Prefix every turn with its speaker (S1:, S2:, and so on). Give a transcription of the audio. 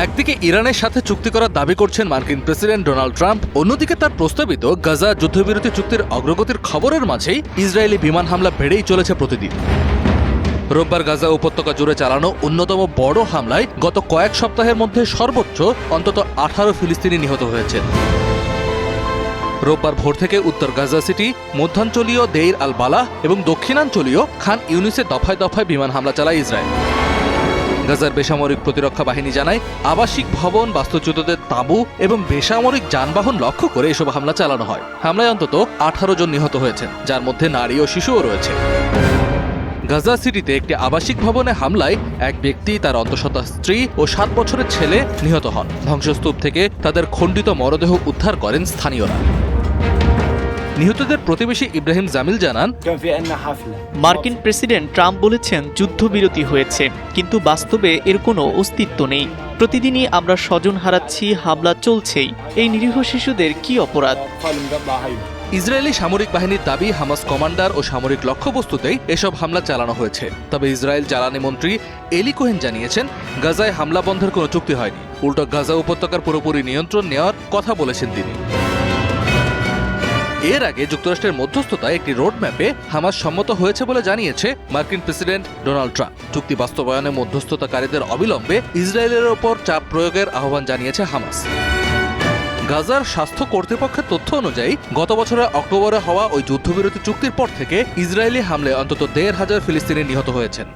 S1: একদিকে ইরানের সাথে চুক্তি করার দাবি করছেন মার্কিন প্রেসিডেন্ট ডোনাল্ড ট্রাম্প, অন্যদিকে তার প্রস্তাবিত গাজা যুদ্ধবিরতি চুক্তির অগ্রগতির খবরের মাঝেই ইসরায়েলি বিমান হামলা বেড়েই চলেছে প্রতিদিন। রোববার গাজা উপত্যকা জুড়ে চালানো অন্যতম বড় হামলায় গত কয়েক সপ্তাহের মধ্যে সর্বোচ্চ অন্তত 18 ফিলিস্তিনি নিহত হয়েছেন। রোববার ভোর থেকে উত্তর গাজা সিটি, মধ্যাঞ্চলীয় দেইর আল বালাহ এবং দক্ষিণাঞ্চলীয় খান ইউনিসে দফায় দফায় বিমান হামলা চালায় ইসরায়েল। গাজার বেসামরিক প্রতিরক্ষা বাহিনী জানায়, আবাসিক ভবন, বাস্তুচ্যুতদের তাঁবু এবং বেসামরিক যানবাহন লক্ষ্য করে এসব হামলা চালানো হয়। হামলায় অন্তত 18 জন নিহত হয়েছেন, যার মধ্যে নারী ও শিশুও রয়েছে। গাজা সিটিতে একটি আবাসিক ভবনে হামলায় এক ব্যক্তি, তার অন্তঃসত্ত্বা স্ত্রী ও 7 বছরের ছেলে নিহত হন। ধ্বংসস্তূপ থেকে তাদের খণ্ডিত মরদেহ উদ্ধার করেন স্থানীয়রা। নিহতদের প্রতিবেশী ইব্রাহিম জামিল জানান,
S2: মার্কিন প্রেসিডেন্ট ট্রাম্প বলেছেন যুদ্ধবিরতি হয়েছে, কিন্তু বাস্তবে এর কোনো অস্তিত্ব নেই। প্রতিদিনই আমরা স্বজন হারাচ্ছি, হামলা চলছেই। এই নিরীহ শিশুদের কি অপরাধ?
S1: ইসরায়েলি সামরিক বাহিনীর দাবি, হামাস কমান্ডার ও সামরিক লক্ষ্যবস্তুতেই এসব হামলা চালানো হয়েছে। তবে ইসরায়েল জ্বালানি মন্ত্রী এলি কোহেন জানিয়েছেন, গাজায় হামলা বন্ধের কোনো চুক্তি হয়নি। উল্টো গাজা উপত্যকার পুরোপুরি নিয়ন্ত্রণ নেওয়ার কথা বলেছেন তিনি। এর আগে যুক্তরাষ্ট্রের মধ্যস্থতায় একটি রোডম্যাপে হামাস সম্মত হয়েছে বলে জানিয়েছে মার্কিন প্রেসিডেন্ট ডোনাল্ড ট্রাম্প। চুক্তি বাস্তবায়নে মধ্যস্থতাকারীদের অবিলম্বে ইসরায়েলের ওপর চাপ প্রয়োগের আহ্বান জানিয়েছে হামাস। গাজার স্বাস্থ্য কর্তৃপক্ষের তথ্য অনুযায়ী গত বছরের অক্টোবরে হওয়া ওই যুদ্ধবিরতি চুক্তির পর থেকে ইসরায়েলি হামলায় অন্তত 1,500 ফিলিস্তিনি নিহত হয়েছেন।